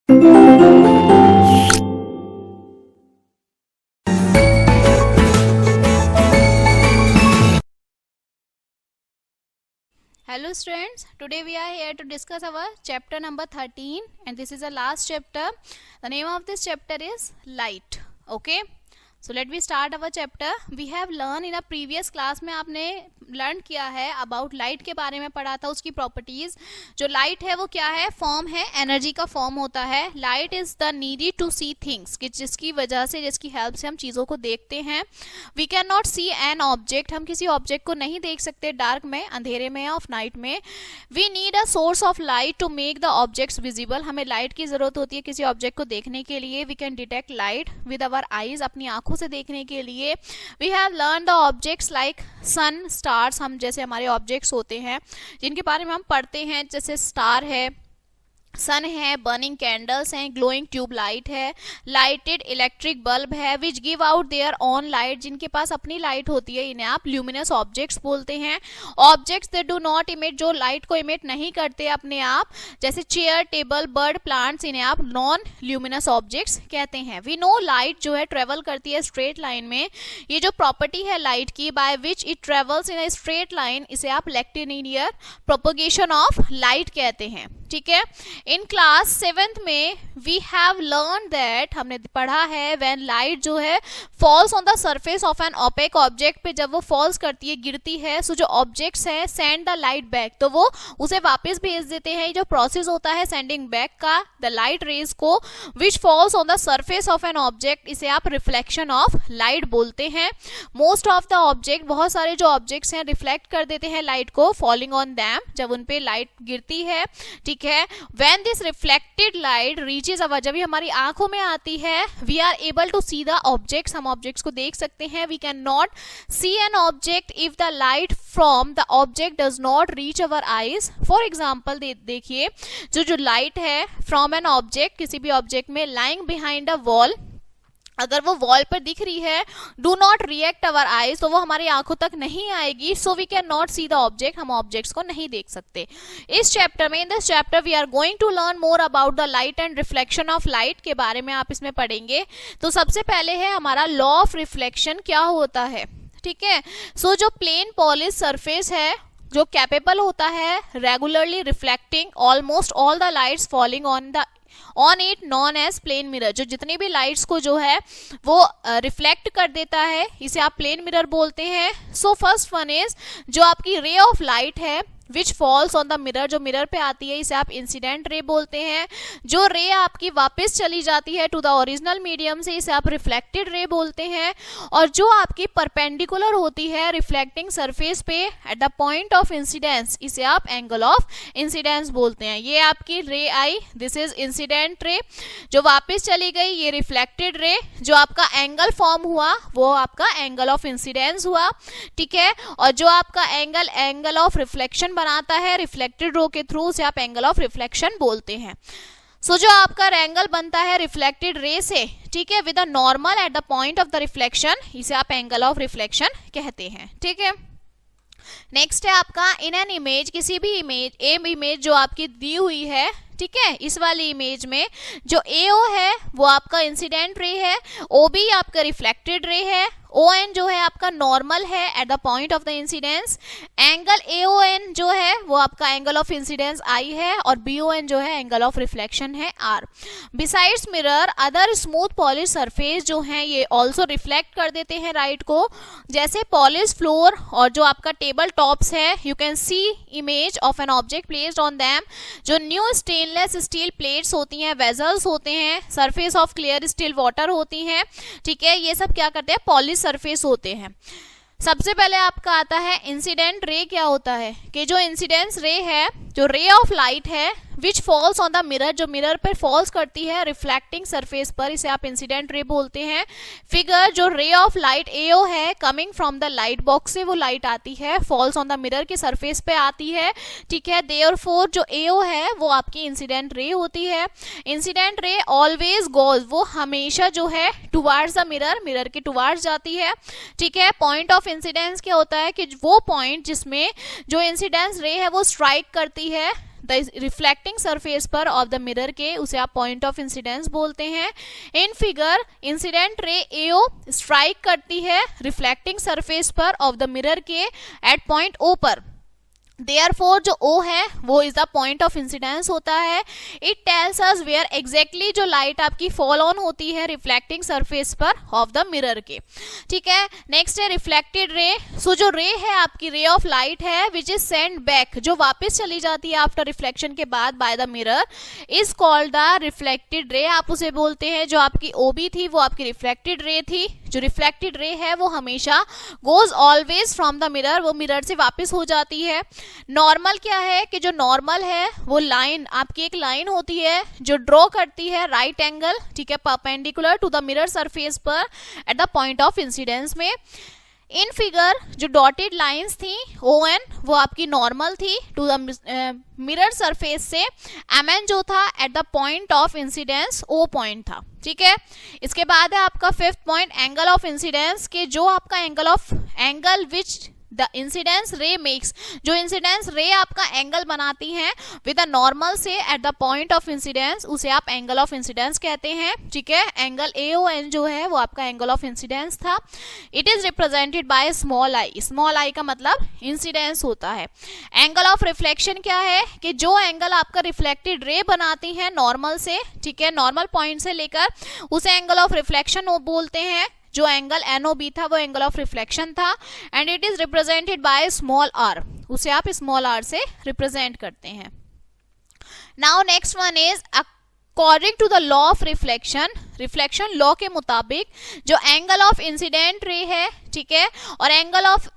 Hello students, today we are here to discuss our chapter number 13 and this is the last chapter. The name of this chapter is light. Okay, so let me start our chapter. We have learned in a previous class में आपने learn किया है about light के बारे में पढ़ा था, उसकी प्रॉपर्टीज. जो लाइट है वो क्या है, फॉर्म है, एनर्जी का फॉर्म होता है. Light is the needed to see things, कि जिसकी वजह से, जिसकी हेल्प से हम चीजों को देखते हैं. We can not see an object, हम किसी ऑब्जेक्ट को नहीं देख सकते डार्क में, अंधेरे में या ऑफ नाइट में. We need a source of light to make the objects visible, हमें लाइट की जरूरत होती है किसी ऑब्जेक्ट को देखने के लिए. We can detect light with our eyes, अपनी आंखों से देखने के लिए. We have learn the objects like sun, stars, हम जैसे हमारे ऑब्जेक्ट्स होते हैं जिनके बारे में हम पढ़ते हैं, जैसे स्टार है, सन है, बर्निंग कैंडल्स हैं, ग्लोइंग ट्यूब लाइट है, लाइटेड इलेक्ट्रिक बल्ब है, which give out their own light, जिनके पास अपनी लाइट होती है, इन्हें आप ल्यूमिनस ऑब्जेक्ट्स बोलते हैं. Objects they do not emit, जो लाइट को इमिट नहीं करते अपने आप, जैसे चेयर, टेबल, बर्ड, प्लांट्स, इन्हें आप नॉन ल्यूमिनस ऑब्जेक्ट्स कहते हैं. वी नो लाइट जो है ट्रेवल करती है स्ट्रेट लाइन में. ये जो प्रॉपर्टी है लाइट की, by which it travels in a straight line, इसे आप रेक्टिलिनियर प्रोपगेशन ऑफ लाइट कहते हैं. ठीक है. इन क्लास 7th में वी हैव लर्न दैट, हमने पढ़ा है, व्हेन लाइट जो है falls on the surface of an opaque object पे, जब वो फॉल्स करती है, गिरती है, सो जो ऑब्जेक्ट्स है सेंड द लाइट बैक, तो वो उसे वापस भेज देते हैं. जो प्रोसेस होता है सेंडिंग बैक का द लाइट रेज को, which falls on the surface of an object, इसे आप रिफ्लेक्शन ऑफ लाइट बोलते हैं. मोस्ट ऑफ द ऑब्जेक्ट, बहुत सारे जो ऑब्जेक्ट्स हैं रिफ्लेक्ट कर देते हैं लाइट को, फॉलिंग ऑन दैम, जब उन पे लाइट गिरती है. ठीक है. When this reflected light reaches our, जब ये हमारी आंखों में आती है, we are able to see the objects, हम ऑब्जेक्ट्स को देख सकते हैं. We cannot see an object if the light from the object does not reach our eyes. For example, देखिए जो लाइट है from an object, किसी भी ऑब्जेक्ट में, lying behind a wall, अगर वो वॉल पर दिख रही है, do not react our eyes, तो वो हमारी आंखों तक नहीं आएगी. So we can not see the object, हम ऑब्जेक्ट्स को नहीं देख सकते. इस चैप्टर में, in this chapter we are going to learn more about the light and reflection of light के बारे में आप इसमें पढ़ेंगे. तो सबसे पहले है हमारा लॉ ऑफ रिफ्लेक्शन क्या होता है. ठीक है. सो जो प्लेन पॉलिश सरफेस है, जो कैपेबल होता है regularly reflecting almost all the lights falling on it, known as plane mirror, जो जितनी भी लाइट्स को जो है वो रिफ्लेक्ट कर देता है, इसे आप प्लेन मिरर बोलते हैं. सो फर्स्ट वन इज जो आपकी रे ऑफ लाइट है which falls on the mirror, जो मिरर पे आती है, इसे आप इंसिडेंट रे बोलते हैं. जो रे आपकी वापस चली जाती है टू द ओरिजिनल मीडियम से, इसे आप रिफ्लेक्टेड रे बोलते हैं. और जो आपकी परपेंडिकुलर होती है रिफ्लेक्टिंग सरफेस पे eight the point of incidence, इसे आप एंगल ऑफ इंसिडेंस बोलते हैं. ये आपकी रे आई, दिस इज इंसिडेंट रे, जो वापस चली गई, ये रिफ्लेक्टेड रे. जो आपका एंगल फॉर्म हुआ वो आपका एंगल ऑफ इंसिडेंस हुआ. ठीक है. और जो आपका एंगल ऑफ रिफ्लेक्शन बनाता है रिफ्लेक्टेड रो के थ्रू, उसे आप एंगल ऑफ रिफ्लेक्शन बोलते हैं. सो जो आपका एंगल बनता है रिफ्लेक्टेड रे से, ठीक है, with a normal at the point of the reflection, इसे आप एंगल ऑफ रिफ्लेक्शन कहते हैं. ठीक है. नेक्स्ट है आपका इन एन इमेज, किसी भी इमेज जो आपकी दी हुई है, ठीक है, इस वाली इमेज में जो AO है वो आपका इंसिडेंट रे है, OB आपका रिफ्लेक्टेड रे है, ON जो है आपका नॉर्मल है eight the point of the incidence, angle AON जो है वो आपका एंगल ऑफ इंसिडेंस I है, और BON जो है एंगल ऑफ रिफ्लेक्शन है R. Besides mirror, other smooth polish surface जो है ये ऑल्सो रिफ्लेक्ट कर देते हैं लाइट को, जैसे पॉलिश फ्लोर और जो आपका टेबल टॉप्स है. You can C image of an object placed on them. जो न्यू स्टेनलेस स्टील प्लेट्स होती हैं, वेजल्स होते हैं, surface of clear still water होती हैं. ठीक है. ये सब क्या करते हैं, पॉलिश सरफेस होते हैं. सबसे पहले आपका आता है इंसिडेंट रे. क्या होता है कि जो इंसिडेंस रे है, जो रे ऑफ लाइट है which falls on the mirror, जो मिरर पर फॉल्स करती है रिफ्लेक्टिंग सरफेस पर, इसे आप इंसिडेंट रे बोलते हैं. फिगर जो रे ऑफ लाइट AO है coming from the light box से वो लाइट आती है, फॉल्स ऑन द मिरर के सरफेस पे आती है. ठीक है. देयरफॉर जो AO है वो आपकी इंसिडेंट रे होती है. इंसिडेंट रे ऑलवेज गोज, वो हमेशा जो है टुवार्ड्स द मिरर, मिरर के टुवार्ड्स जाती है. ठीक है. पॉइंट ऑफ इंसिडेंस क्या होता है कि वो पॉइंट जिसमें जो इंसिडेंस रे है वो स्ट्राइक करती है द रिफ्लेक्टिंग सरफेस पर ऑफ द मिरर के, उसे आप पॉइंट ऑफ इंसिडेंस बोलते हैं। In figure incident ray AO strike करती है रिफ्लेक्टिंग सरफेस पर ऑफ द मिरर के एट पॉइंट ओ पर। Therefore जो O है वो is the point of incidence होता है। It tells us where exactly जो लाइट आपकी फॉल ऑन होती है रिफ्लेक्टिंग सरफेस पर ऑफ द मिरर के। ठीक है, नेक्स्ट है रिफ्लेक्टेड रे। सो जो रे है आपकी रे ऑफ लाइट है विच इज सेंड बैक, जो वापस चली जाती है आफ्टर रिफ्लेक्शन के बाद by the mirror, is called the reflected ray, आप उसे बोलते हैं। जो आपकी OB थी वो आपकी रिफ्लेक्टेड रे थी। जो रिफ्लेक्टेड रे है वो हमेशा goes always from the mirror, वो मिरर से वापस हो जाती है। नॉर्मल क्या है कि जो नॉर्मल है वो लाइन आपकी एक लाइन होती है जो ड्रॉ करती है राइट एंगल, ठीक है, perpendicular to the mirror surface पर at the point of incidence में। इन फिगर जो डॉटेड लाइंस थी ON वो आपकी नॉर्मल थी टू द मिरर सरफेस से। MN जो था at the point of incidence O point था। ठीक है, इसके बाद है आपका fifth point angle of incidence के, जो आपका angle which the incidence ray makes, जो इंसिडेंस रे आपका एंगल बनाती है विद अ नॉर्मल से eight the point of incidence, उसे आप एंगल ऑफ इंसिडेंस कहते हैं। ठीक है, एंगल AON जो है वो आपका एंगल ऑफ इंसिडेंस था। It is represented by small I, small I का मतलब इंसिडेंस होता है। एंगल ऑफ रिफ्लेक्शन क्या है कि जो एंगल आपका रिफ्लेक्टेड रे बनाती है नॉर्मल से, ठीक है, नॉर्मल पॉइंट से लेकर, उसे एंगल ऑफ रिफ्लेक्शन बोलते हैं। जो एंगल NOB था वो एंगल ऑफ रिफ्लेक्शन था। And it is represented by small r, उसे आप स्मॉल r से रिप्रेजेंट करते हैं। Now next one is according to the law of reflection law के मुताबिक जो एंगल ऑफ इंसिडेंट रे है, ठीक है, और एंगल ऑफ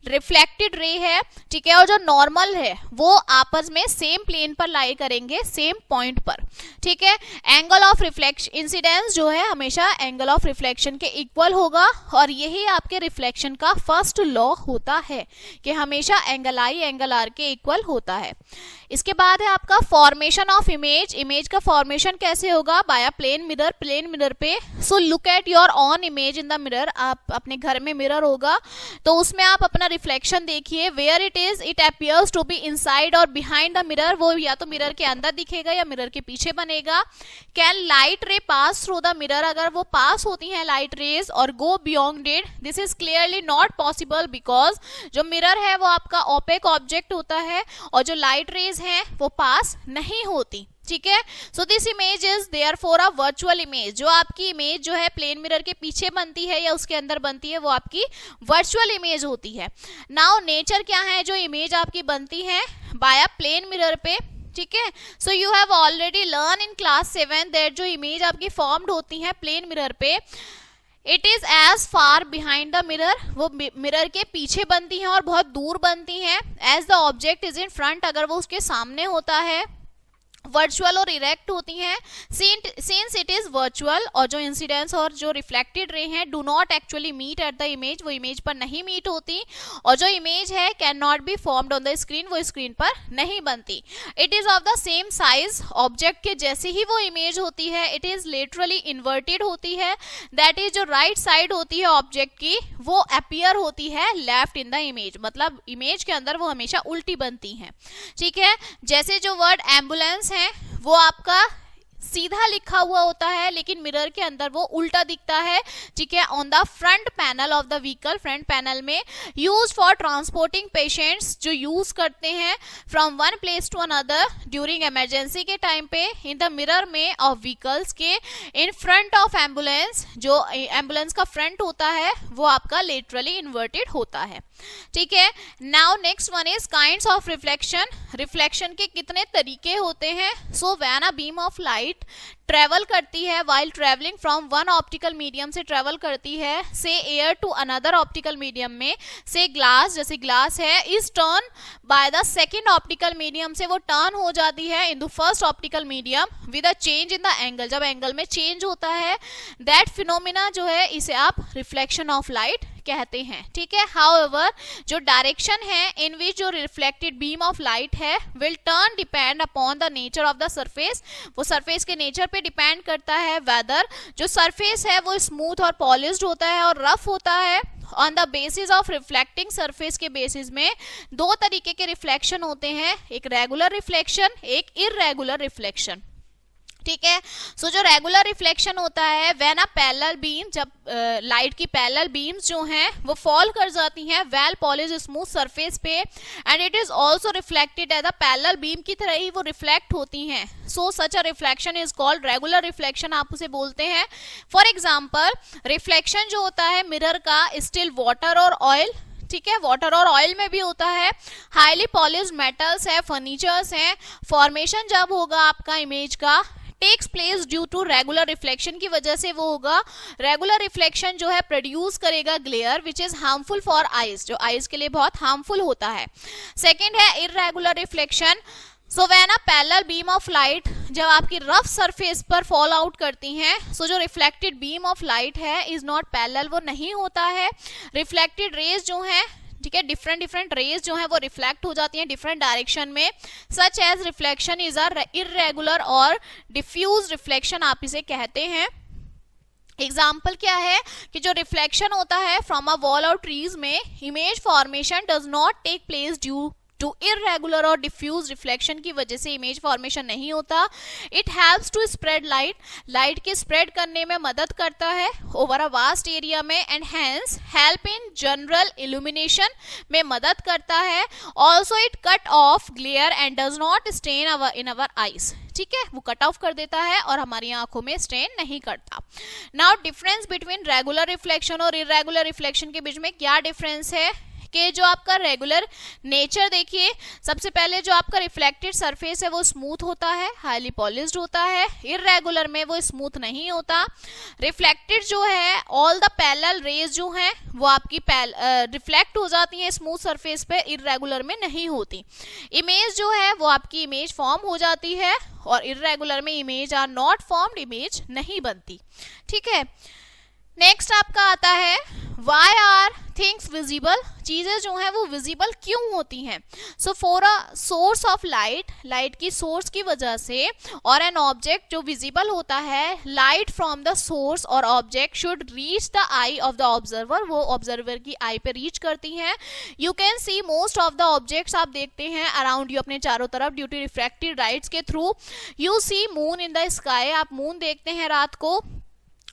रिफ्लेक्टेड रे है, ठीक है, और जो नॉर्मल है वो आपस में सेम प्लेन पर लाई करेंगे, सेम पॉइंट पर। ठीक है, एंगल ऑफ रिफ्लेक्शन इंसिडेंस जो है हमेशा एंगल ऑफ रिफ्लेक्शन के इक्वल होगा, और यही आपके रिफ्लेक्शन का फर्स्ट लॉ होता है कि हमेशा एंगल I एंगल R के इक्वल होता है। इसके बाद है आपका फॉर्मेशन ऑफ इमेज का फॉर्मेशन कैसे होगा, बाय प्लेन मिरर पे। So look at your on image in the mirror, आप अपने घर में मिरर होगा तो उसमें आप अपना रिफ्लेक्शन देखिए। Where it appears to be inside और बिहाइंड द मिरर, वो या तो मिरर के अंदर दिखेगा या मिरर के पीछे बनेगा। कैन लाइट रे पास थ्रू द मिरर, अगर वो पास होती है लाइट रेज और go beyond it, this is clearly not possible because जो मिरर है वो आपका ओपेक ऑब्जेक्ट होता है और जो लाइट रेज हैं वो पास नहीं होती। ठीक है, so this image is therefore a virtual image. जो आपकी इमेज जो है प्लेन मिरर के पीछे बनती है या उसके अंदर बनती है वो आपकी वर्चुअल इमेज होती है। नाउ नेचर क्या है, जो इमेज आपकी बनती है बाय प्लेन मिरर पे। ठीक है, so you have already learn in class 7 that जो इमेज आपकी फॉर्म्ड होती है प्लेन मिरर पे, it is as far behind the mirror, वो मिरर के पीछे बनती हैं और बहुत दूर बनती हैं, as the object is in front, अगर वो उसके सामने होता है। वर्चुअल और इरेक्ट होती हैं सिंस इट इज वर्चुअल, और जो इंसिडेंस और जो रिफ्लेक्टेड रे हैं do not actually meet at the image, वो इमेज पर नहीं मीट होती, और जो इमेज है can not be formed on the screen, वो स्क्रीन पर नहीं बनती। It is of the same size, object के जैसे ही वो इमेज होती है। इट इज लेटरली इन्वर्टेड होती है, दैट इज जो राइट साइड होती है ऑब्जेक्ट की वो अपीयर होती है लेफ्ट इन द इमेज, मतलब इमेज के अंदर वो हमेशा उल्टी बनती हैं। ठीक है, जैसे जो वर्ड एम्बुलेंस है वो आपका सीधा लिखा हुआ होता है लेकिन मिरर के अंदर वो उल्टा दिखता है। ठीक है, on the front panel of the vehicle, front panel में यूज फॉर ट्रांसपोर्टिंग पेशेंट्स, जो यूज करते हैं from one place to another during emergency के टाइम पे, इन द मिरर में ऑफ व्हीकल्स के इन फ्रंट ऑफ एम्बुलेंस, जो ambulance का फ्रंट होता है वो आपका लेटरली इन्वर्टेड होता है। ठीक है, now next one is kinds of reflection के कितने तरीके होते हैं। So when a beam of light travel करती है, while travelling from one optical medium से ट्रेवल करती है से air to another optical medium में, से ग्लास, जैसे ग्लास है, is turn by the second optical medium, से वो टर्न हो जाती है in the first optical medium with a change in the angle, जब एंगल में चेंज होता है, दैट फिनोमिना जो है इसे आप रिफ्लेक्शन ऑफ लाइट कहते हैं। ठीक है, हाउएवर जो डायरेक्शन है इन विच जो रिफ्लेक्टेड बीम ऑफ लाइट है will turn depend upon the nature of the surface, वो सरफेस के नेचर पे डिपेंड करता है, वेदर जो सरफेस है वो स्मूथ और पॉलिश्ड होता है और रफ होता है, on the basis of reflecting surface के बेसिस में दो तरीके के रिफ्लेक्शन होते हैं, एक रेगुलर रिफ्लेक्शन, एक इररेगुलर रिफ्लेक्शन। ठीक है, सो जो रेगुलर रिफ्लेक्शन होता है व्हेन अ पैरेलल बीम, जब लाइट की पैरेलल बीम्स जो हैं वो फॉल कर जाती हैं वेल पॉलिश स्मूथ सरफेस पे, and it is also reflected as a parallel beam की तरह ही वो रिफ्लेक्ट होती हैं। सो सच a reflection is called regular reflection, आप उसे बोलते हैं। फॉर एग्जाम्पल, रिफ्लेक्शन जो होता है मिरर का स्टिल वाटर और ऑयल, ठीक है, वाटर और ऑयल में भी होता है। हाईली पॉलिश्ड मेटल्स है, फर्नीचर्स हैं, फॉर्मेशन जब होगा आपका इमेज का takes place due to regular reflection की वजह से वो होगा। रेगुलर रिफ्लेक्शन जो है प्रोड्यूस करेगा glare which is harmful for eyes, जो आईज के लिए बहुत हार्मफुल होता है। सेकेंड है irregular reflection. So when a parallel beam of light, जब आपकी रफ सरफेस पर फॉल आउट करती हैं, सो जो रिफ्लेक्टेड बीम ऑफ लाइट है इज नॉट पैरेलल, वो नहीं होता है। रिफ्लेक्टेड रेज जो है, ठीक है, डिफरेंट डिफरेंट रेज जो है वो रिफ्लेक्ट हो जाती हैं डिफरेंट डायरेक्शन में। Such as reflection is a irregular और डिफ्यूज रिफ्लेक्शन आप इसे कहते हैं। एग्जाम्पल क्या है कि जो रिफ्लेक्शन होता है फ्रॉम अ वॉल और ट्रीज में, image formation does not take place due to irregular और डिफ्यूज रिफ्लेक्शन की वजह से इमेज फॉर्मेशन नहीं होता। It helps to spread light, light के स्प्रेड करने में मदद करता है ओवर अ वास्ट एरिया में, and hence help in general illumination में मदद करता है। Also it cut off glare and does not strain in our eyes, ठीक है, वो कट ऑफ कर देता है और हमारी आंखों में स्टेन नहीं करता। Now difference between regular reflection और इररेगुलर रिफ्लेक्शन के बीच में क्या डिफरेंस है कि जो आपका रेगुलर नेचर देखिए, सबसे पहले जो आपका रिफ्लेक्टेड सरफेस है वो स्मूथ होता है, हाईली पॉलिश्ड होता है। इररेगुलर में वो स्मूथ नहीं होता। रिफ्लेक्टेड जो है ऑल द पैरेलल रेज जो हैं वो आपकी रिफ्लेक्ट हो जाती हैं स्मूथ सरफेस पे, इररेगुलर में नहीं होती। इमेज जो है वो आपकी इमेज फॉर्म हो जाती है और इररेगुलर में image are not formed, image नहीं बनती। ठीक है, नेक्स्ट आपका आता है वाई आर थिंग्स विजिबल, चीजें जो हैं वो विजिबल क्यों होती हैं। So for a source of light, light की सोर्स की वजह से, और एन ऑब्जेक्ट जो विजिबल होता है, लाइट फ्रॉम द सोर्स और object should reach the eye of the observer, वो ऑब्जर्वर की आई पे रीच करती हैं। You can see most of the objects, आप देखते हैं अराउंड यू अपने चारों तरफ ड्यू टू रिफ्रैक्टेड लाइट्स के through. You see moon in the sky, आप मून देखते हैं रात को।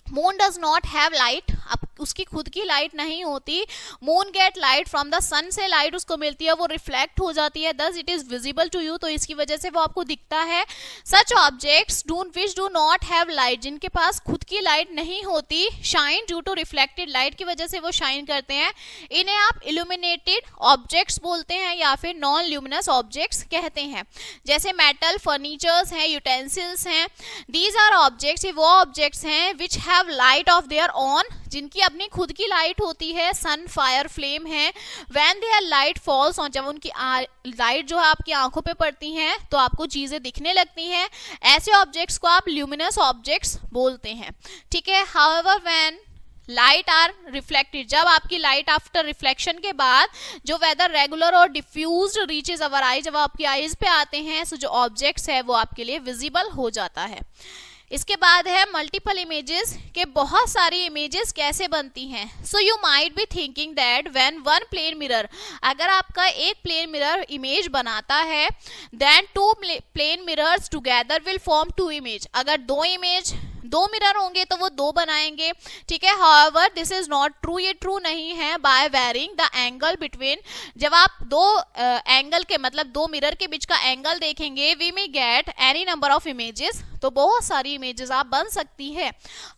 Moon does not have light, अब उसकी खुद की लाइट नहीं होती। Moon get light from the sun, से लाइट उसको मिलती है, वो रिफ्लेक्ट हो जाती है, thus it is visible to you, तो इसकी वजह से वो आपको दिखता है। Such objects which do not have light, जिनके पास खुद की लाइट नहीं होती, shine due to reflected light की वजह से वो शाइन करते हैं। इन्हें आप इल्यूमिनेटेड ऑब्जेक्ट्स बोलते हैं या फिर नॉन ल्यूमिनस ऑब्जेक्ट्स कहते हैं, जैसे मेटल, फर्नीचर्स हैं, यूटेंसिल्स हैं। दीज आर ऑब्जेक्ट्स, ये वो ऑब्जेक्ट्स हैं which have light of their own, जिनकी अपनी खुद की लाइट होती है, सन, फायर, फ्लेम है। When their light falls on, जब उनकी लाइट जो है आपकी आंखों पे पड़ती हैं तो आपको चीजें दिखने लगती हैं। ऐसे ऑब्जेक्ट्स को आप ल्यूमिनस ऑब्जेक्ट्स बोलते हैं। ठीक है, however when light are reflected, जब आपकी लाइट आफ्टर रिफ्लेक्शन के बाद जो वेदर रेगुलर और डिफ्यूज रीचेज अवर आई, जब आपकी आईज पे आते हैं, सो जो ऑब्जेक्ट्स है वो आपके लिए विजिबल हो जाता है। इसके बाद है मल्टीपल इमेजेस, के बहुत सारी इमेजेस कैसे बनती हैं। So you might be thinking that when one plane mirror, अगर आपका एक प्लेन मिरर इमेज बनाता है, then two plane mirrors together will form two image, अगर दो मिरर होंगे तो वो दो बनाएंगे। ठीक है, however this is not true, ये ट्रू नहीं है। By varying the angle between, जब आप दो एंगल के मतलब दो मिरर के बीच का एंगल देखेंगे, we may get any number of images, तो बहुत सारी इमेजेस आप बन सकती है।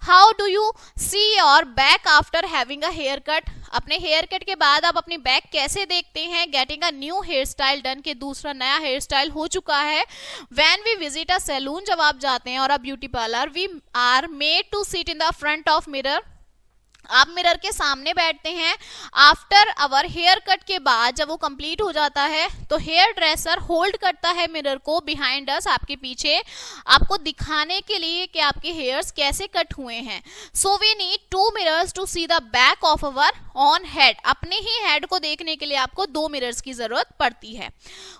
How do you see your back after having a haircut, अपने हेयर कट के बाद आप अपनी बैक कैसे देखते हैं। Getting a new hairstyle done, के दूसरा नया हेयर स्टाइल हो चुका है। When we visit a salon, जब आप जाते हैं, और a beauty parlour, we are made to sit in the front of mirror, आप मिरर के सामने बैठते हैं। आफ्टर अवर हेयर कट के बाद जब वो कंप्लीट हो जाता है तो हेयर ड्रेसर होल्ड करता है मिरर को बिहाइंड अस, आपके पीछे, आपको दिखाने के लिए कि आपके हेयर्स कैसे कट हुए हैं। So we need two mirrors to see the back of our own head, अपने ही हेड को देखने के लिए आपको दो मिरर्स की जरूरत पड़ती है।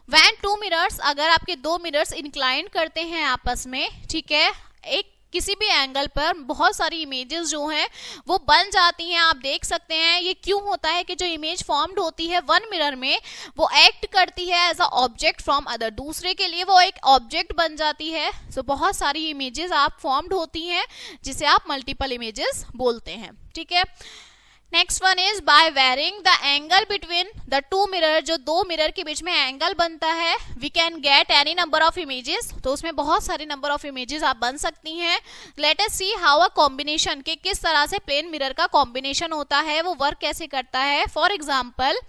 व्हेन टू मिरर्स, अगर आपके दो मिरर्स इंक्लाइन करते हैं आपस में, ठीक है, एक किसी भी एंगल पर बहुत सारी इमेजेस जो हैं वो बन जाती हैं। आप देख सकते हैं ये क्यों होता है कि जो इमेज फॉर्म्ड होती है वन मिरर में वो एक्ट करती है as a object from other, दूसरे के लिए वो एक ऑब्जेक्ट बन जाती है। सो बहुत सारी इमेजेस आप फॉर्म्ड होती हैं जिसे आप मल्टीपल इमेजेस बोलते हैं। ठीक है, next one is by varying the angle between the two mirror, जो दो मिरर के बीच में एंगल बनता है, we can get any number of images. तो उसमें बहुत सारे नंबर ऑफ इमेजेस आप बन सकती हैं। Let us see how a combination, के किस तरह से प्लेन मिरर का कॉम्बिनेशन होता है, वो वर्क कैसे करता है। फॉर एग्जाम्पल,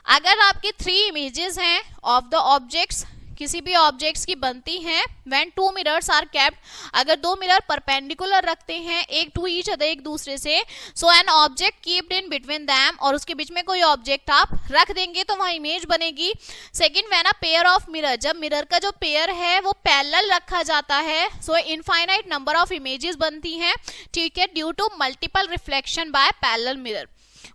अगर आपकी 3 इमेजेस हैं ऑफ द ऑब्जेक्ट्स, किसी भी ऑब्जेक्ट्स की बनती हैं, व्हेन 2 मिरर्स आर केप्ट, अगर 2 मिरर परपेंडिकुलर रखते हैं एक टू ईच अदर, एक दूसरे से, so an object keeped in between them, और उसके बीच में कोई ऑब्जेक्ट आप रख देंगे तो वहां इमेज बनेगी। Second, when a pair of mirror, जब मिरर का जो पेयर है वो पैरेलल रखा जाता है, so infinite number of images बनती हैं। ठीक है, due to multiple reflection by parallel mirror,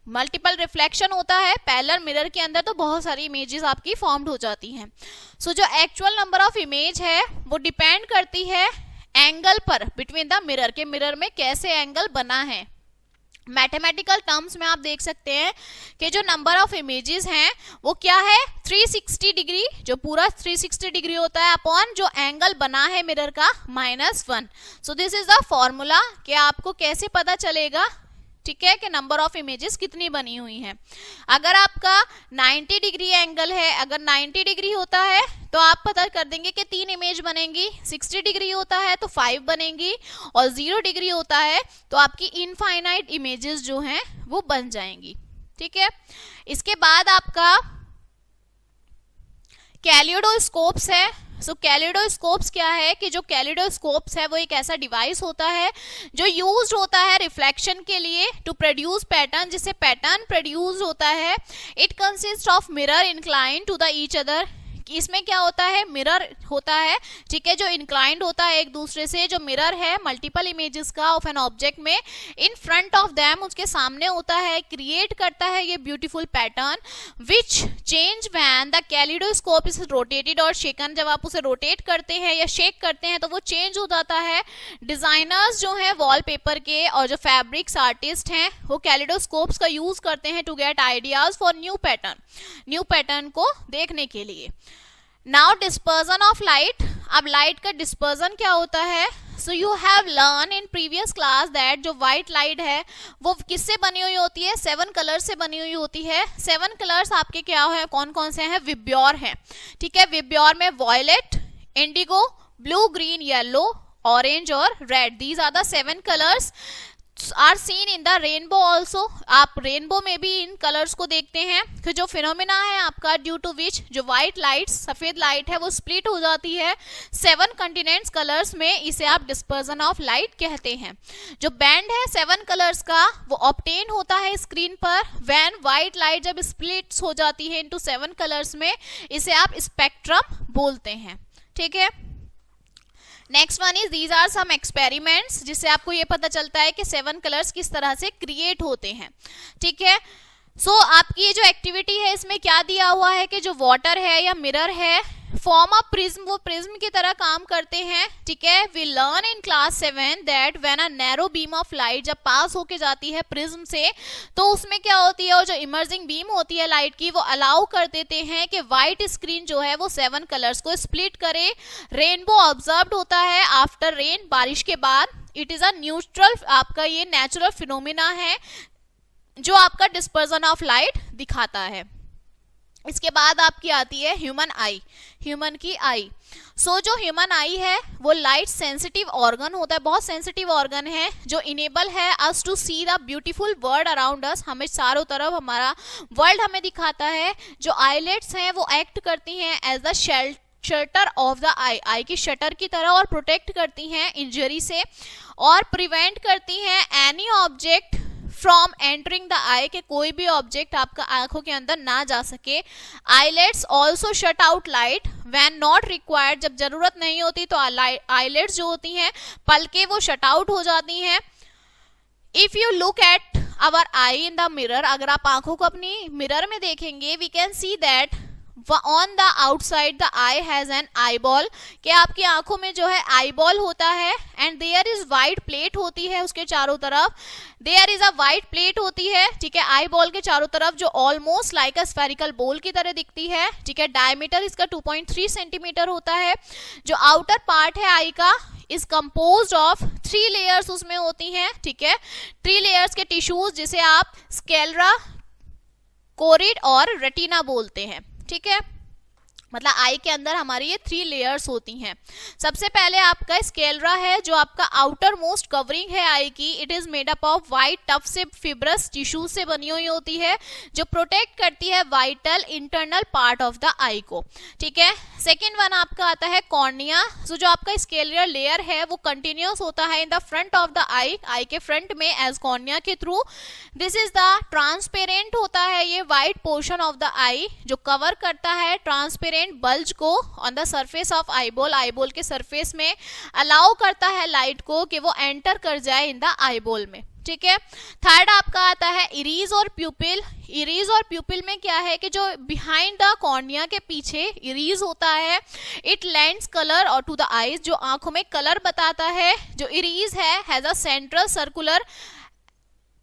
multiple reflection होता है पैरेलल मिरर के अंदर, तो बहुत सारी इमेजेस आपकी फॉर्म्ड हो जाती हैं। सो जो एक्चुअल नंबर ऑफ इमेज है वो डिपेंड करती है एंगल पर बिटवीन द मिरर, के मिरर में कैसे एंगल बना है। मैथमेटिकल टर्म्स में आप देख सकते हैं कि जो नंबर ऑफ इमेजेस हैं वो क्या है, 360 डिग्री, जो पूरा 360 डिग्री होता है अपॉन जो एंगल बना है मिरर का -1। So this is the formula कि आपको कैसे पता चलेगा, ठीक है, कि नंबर ऑफ इमेजेस कितनी बनी हुई हैं। अगर आपका 90 डिग्री एंगल है, अगर 90 डिग्री होता है तो आप पता कर देंगे कि 3 इमेज बनेंगी, 60 डिग्री होता है तो 5 बनेंगी, और 0 डिग्री होता है तो आपकी इनफाइनाइट इमेजेस जो हैं वो बन जाएंगी। ठीक है, इसके बाद आपका कैलिडोस्कोप्स है। सो कैलिडोस्कोप्स क्या है कि जो कैलिडोस्कोप्स है वो एक ऐसा डिवाइस होता है जो यूज्ड होता है रिफ्लेक्शन के लिए, टू प्रोड्यूस पैटर्न, जिससे पैटर्न प्रोड्यूस होता है। It consist of mirror incline to the each other, इसमें क्या होता है, मिरर होता है, ठीक है, जो इंक्लाइंड होता है एक दूसरे से, जो मिरर है मल्टीपल इमेजेस का ऑफ एन ऑब्जेक्ट में, इन फ्रंट ऑफ देम, उसके सामने होता है, क्रिएट करता है ये beautiful pattern, which change when the kaleidoscope is rotated और शेकन, जब आप उसे रोटेट करते हैं या शेक करते हैं तो वो चेंज हो जाता है। डिजाइनर्स जो हैं वॉलपेपर के और जो फैब्रिक्स आर्टिस्ट हैं वो कैलिडोस्कोप्स का यूज करते हैं to get ideas for new pattern को देखने के लिए। नाउ डिस्पर्जन ऑफ लाइट, अब लाइट का डिस्पर्जन क्या होता है। So you have learn in previous class that जो व्हाइट लाइट है वो किससे बनी हुई होती है, 7 कलर से बनी हुई होती है। 7 कलर्स आपके क्या है, कौन कौन से हैं, विब्योर हैं। ठीक है, विब्योर में violet, indigo, blue, green, yellow, orange और red, these are the 7 colours are seen in the rainbow also. आप रेनबो में भी इन कलर्स को देखते हैं। फिर जो फिनोमिना है आपका, ड्यू टू विच जो व्हाइट लाइट, सफेद लाइट है वो स्प्लिट हो जाती है 7 कंटिनेंट्स कलर्स में, इसे आप डिस्पर्जन ऑफ लाइट कहते हैं। जो बैंड है 7 कलर्स का वो ऑब्टेन होता है स्क्रीन पर व्हेन व्हाइट लाइट जब स्प्लिट्स हो जाती है इनटू 7 कलर्स में, इसे आप स्पेक्ट्रम बोलते हैं। ठीक है, next one is these are some experiments, जिससे आपको ये पता चलता है कि 7 कलर्स किस तरह से क्रिएट होते हैं। ठीक है, सो आपकी ये जो एक्टिविटी है इसमें क्या दिया हुआ है कि जो वाटर है या मिरर है फॉर्म ऑफ प्रिज्म, वो प्रिज्म की तरह काम करते हैं। ठीक है, we learn in class 7 that when a narrow beam of light जब पास होके जाती है प्रिज्म से तो उसमें क्या होती है, और जो इमर्जिंग बीम होती है लाइट की वो अलाउ कर देते हैं कि व्हाइट स्क्रीन जो है वो 7 कलर्स को स्प्लिट करे। रेनबो ऑब्जर्व्ड होता है आफ्टर रेन, बारिश के बाद। इट इज अ न्यूट्रल, आपका ये नेचुरल फिनोमिना है जो आपका डिस्पर्जन ऑफ लाइट दिखाता है। इसके बाद आपकी आती है ह्यूमन आई, ह्यूमन की आई। सो जो ह्यूमन आई है वो लाइट सेंसिटिव ऑर्गन होता है, बहुत सेंसिटिव ऑर्गन है जो इनेबल है us to see the beautiful world around us, हमें चारों तरफ हमारा वर्ल्ड हमें दिखाता है। जो आईलेट्स हैं वो एक्ट करती हैं as the shutter of the eye, eye की शटर की तरह, और प्रोटेक्ट करती हैं इंजरी से, और प्रिवेंट करती हैं any object from entering the eye, के कोई भी ऑब्जेक्ट आपका आंखों के अंदर ना जा सके। Eyelids also shut out light when not required, जब जरूरत नहीं होती तो आईलेट्स जो होती हैं पलके वो शट आउट हो जाती हैं। If you look at our eye in the mirror, अगर आप आंखों को अपनी मिरर में देखेंगे, we can see that on the outside the eye has an eyeball, कि आपकी आंखों में जो है आई बॉल होता है, and there is white plate होती है उसके चारों तरफ, there is a white plate होती है, ठीक है, आई बॉल के चारों तरफ, जो almost like a spherical ball की तरह दिखती है, ठीक है, डायमीटर इसका 2.3 सेंटीमीटर होता है। जो आउटर पार्ट है आई का इज कंपोज्ड ऑफ 3 लेयर्स उसमें होती हैं, ठीक है, 3 लेयर्स के टिश्यूज जिसे आप स्क्लेरा, कोरिड और रेटिना बोलते हैं, ठीक है, मतलब आई के अंदर हमारी ये 3 लेयर्स होती हैं। सबसे पहले आपका स्क्लेरा है जो आपका आउटर मोस्ट कवरिंग है आई की, it is made up of white tough से फिब्रस टिश्यू से बनी हुई होती है, जो प्रोटेक्ट करती है vital internal part of the eye को, ठीक है। सेकेंड वन आपका आता है कॉर्निया, जो आपका स्क्लेरल लेयर है वो कंटिन्यूस होता है in the front of the eye के फ्रंट में एज कॉर्निया के थ्रू। दिस इज द ट्रांसपेरेंट होता है ये white portion of the eye, जो कवर करता है ट्रांसपेरेंट बल्ज को on the surface of eyeball, eyeball के सरफेस में अलाउ करता है लाइट को कि वो एंटर कर जाए इन द आईबॉल में, ठीक है। थर्ड आपका आता है इरीज और प्यूपिल। इरीज और प्यूपिल में क्या है कि जो बिहाइंड द कॉर्निया के पीछे इरीज होता है, इट लेंड्स कलर और टू द आईज, जो आंखों में कलर बताता है। जो इरीज है has a central circular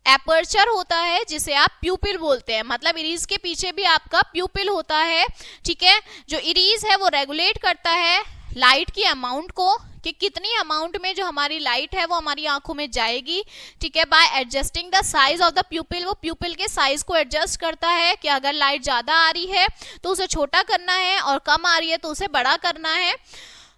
aperture होता है जिसे आप प्यूपिल बोलते हैं, मतलब इरीज के पीछे भी आपका प्यूपिल होता है, ठीक है। जो इरीज है वो रेगुलेट करता है लाइट की अमाउंट को, कि कितनी अमाउंट में जो हमारी लाइट है वो हमारी आंखों में जाएगी, ठीक है, bye adjusting the size of the प्यूपिल। वो प्यूपिल के साइज को एडजस्ट करता है कि अगर लाइट ज्यादा आ रही है तो उसे छोटा करना है और कम आ रही है तो उसे बड़ा करना है।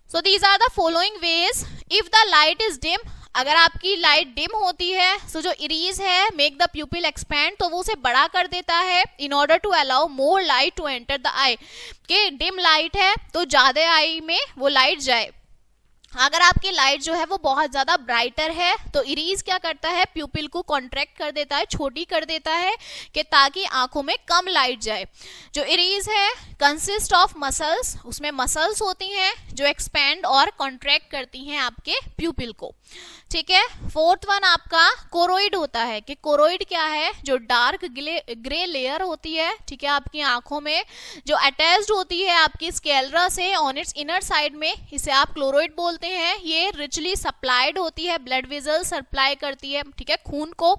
So these are the following ways. If the light is dim, अगर आपकी लाइट डिम होती है, सो जो इरीज है मेक द प्यूपिल एक्सपैंड, तो वो उसे बड़ा कर देता है in order to allow more light to enter the eye, कि डिम लाइट है तो ज्यादा आई में वो लाइट जाए। अगर आपकी लाइट जो है वो बहुत ज्यादा ब्राइटर है तो इरीज क्या करता है, प्यूपिल को कॉन्ट्रैक्ट कर देता है, छोटी कर देता है, कि ताकि आंखों में कम लाइट जाए। जो इरीज है कंसिस्ट ऑफ मसल्स, उसमें मसल्स होती हैं जो एक्सपैंड और कॉन्ट्रैक्ट करती हैं आपके प्यूपिल को, ठीक है। फोर्थ वन आपका कोरोइड होता है, कि कोरोइड क्या है, जो डार्क ग्रे लेयर होती है, ठीक है, आपकी आंखों में जो अटैच्ड होती है आपकी स्क्लेरा से ऑन इट्स इनर साइड में, इसे आप क्लोरोइड बोलते हैं। ये रिचली सप्लाइड होती है, ब्लड वेजल सप्लाई करती है, ठीक है, खून को।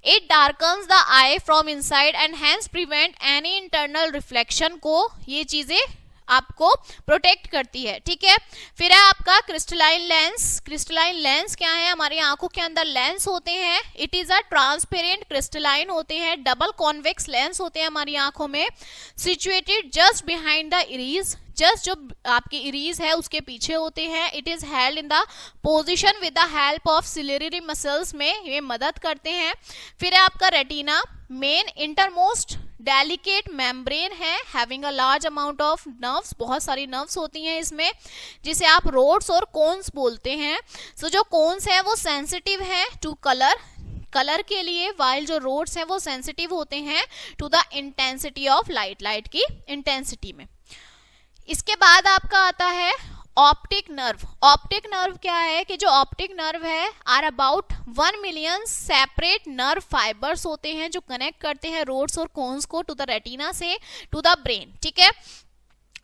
It darkens the eye from inside and hence prevent any internal reflection को ये चीजें आपको प्रोटेक्ट करती है, ठीक है। फिर है आपका क्रिस्टलाइन लेंस। क्रिस्टलाइन लेंस क्या है, हमारी आंखों के अंदर लेंस होते हैं, it is a transparent crystalline होते हैं, डबल कॉन्वेक्स लेंस होते हैं हमारी आंखों में, situated just behind the iris, just जो आपकी इरीज है उसके पीछे होते हैं। It is held in the position with the help of ciliary muscles, में ये मदद करते हैं। फिर है आपका retina, main innermost delicate membrane है, having a large amount of nerves, बहुत सारी नर्व्स होती हैं इसमें, जिसे आप रोड्स और कोन्स बोलते हैं। सो जो कोन्स है वो सेंसिटिव है टू कलर के लिए, वाइल जो रोड्स हैं वो सेंसिटिव होते हैं to the intensity of light की इंटेंसिटी में। इसके बाद आपका आता है ऑप्टिक नर्व। ऑप्टिक नर्व क्या है, कि जो ऑप्टिक नर्व है are about 1 million separate nerve fibres होते हैं जो कनेक्ट करते हैं रोड्स और कोन्स को टू द रेटिना से टू द ब्रेन, ठीक है।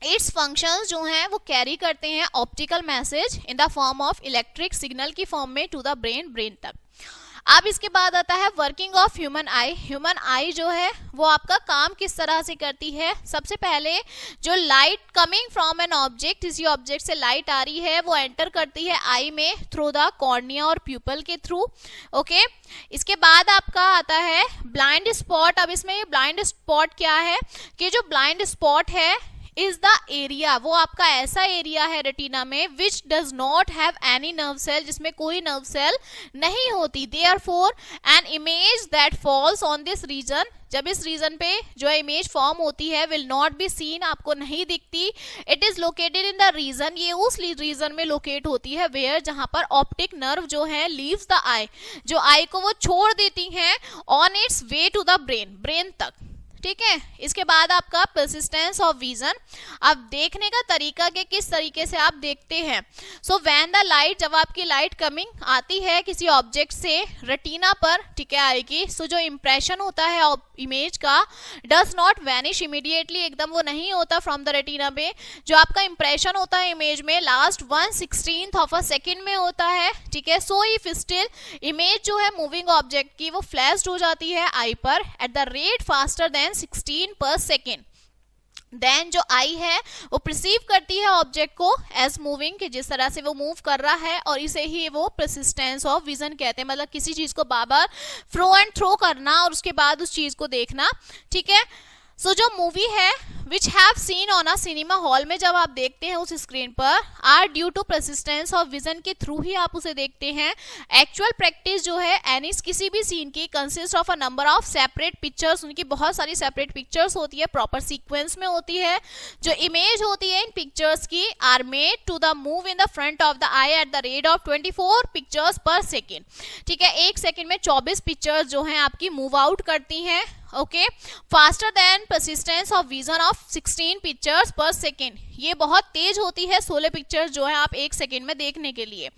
इट्स फंक्शंस जो हैं वो कैरी करते हैं optical message in the form of electric signal की फॉर्म में टू द ब्रेन तक। अब इसके बाद आता है working of human I. Human आई जो है वो आपका काम किस तरह से करती है। सबसे पहले जो light coming from an object, किसी ऑब्जेक्ट से लाइट आ रही है वो एंटर करती है आई में थ्रू द कॉर्निया और प्यूपल के थ्रू, ओके। इसके बाद आपका आता है ब्लाइंड स्पॉट। अब इसमें ये ब्लाइंड स्पॉट क्या है, कि जो ब्लाइंड स्पॉट है इज द एरिया, वो आपका ऐसा एरिया है रेटिना में which does not have any nerve cell, जिसमें कोई नर्व सेल नहीं होती। Therefore an image that falls on this region, जब इस रीजन पे जो इमेज फॉर्म होती है विल नॉट बी सीन, आपको नहीं दिखती। It is located in the region, ये उस रीजन में लोकेट होती है वेयर, जहां पर ऑप्टिक नर्व जो है लीव्स द आई, जो आई को वो छोड़ देती हैं on its way to the brain तक, ठीक है। इसके बाद आपका परसिस्टेंस ऑफ विजन, अब देखने का तरीका के किस तरीके से आप देखते हैं। सो व्हेन द लाइट, जब आपकी लाइट कमिंग आती है किसी ऑब्जेक्ट से रेटिना पर, ठीक है, आएगी, सो जो इंप्रेशन होता है इमेज का डज नॉट वैनिश इमीडिएटली, एकदम वो नहीं होता फ्रॉम द रेटिना पे। जो आपका इंप्रेशन होता है इमेज में लास्ट 1/16 ऑफ अ सेकेंड में होता है, ठीक है। सो इफ स्टिल इमेज जो है मूविंग ऑब्जेक्ट की वो फ्लैश्ड हो जाती है आई पर at the rate faster than 16 पर सेकेंड, देन जो आई है वो प्रिसीव करती है ऑब्जेक्ट को एज मूविंग, कि जिस तरह से वो मूव कर रहा है, और इसे ही वो परसिस्टेंस ऑफ विजन कहते हैं। मतलब किसी चीज को बार बार थ्रो एंड थ्रो करना और उसके बाद उस चीज को देखना, ठीक है। सो जो मूवी है which have seen on a cinema hall में जब आप देखते हैं उस स्क्रीन पर, are due to persistence of vision के थ्रू ही आप उसे देखते हैं। एक्चुअल प्रैक्टिस जो है एनी किसी भी सीन की consist of a number of separate pictures, उनकी बहुत सारी सेपरेट पिक्चर्स होती है, प्रॉपर सीक्वेंस में होती है। जो इमेज होती है इन पिक्चर्स की are made to the move in the front of the eye at the rate of 24 pictures per second, ठीक है। एक सेकेंड में 24 पिक्चर्स जो हैं आपकी मूव आउट करती हैं, okay, faster than persistence of vision of 16 pictures per second. ये बहुत तेज होती है 16 पिक्चर्स जो है आप एक सेकेंड में देखने के लिए।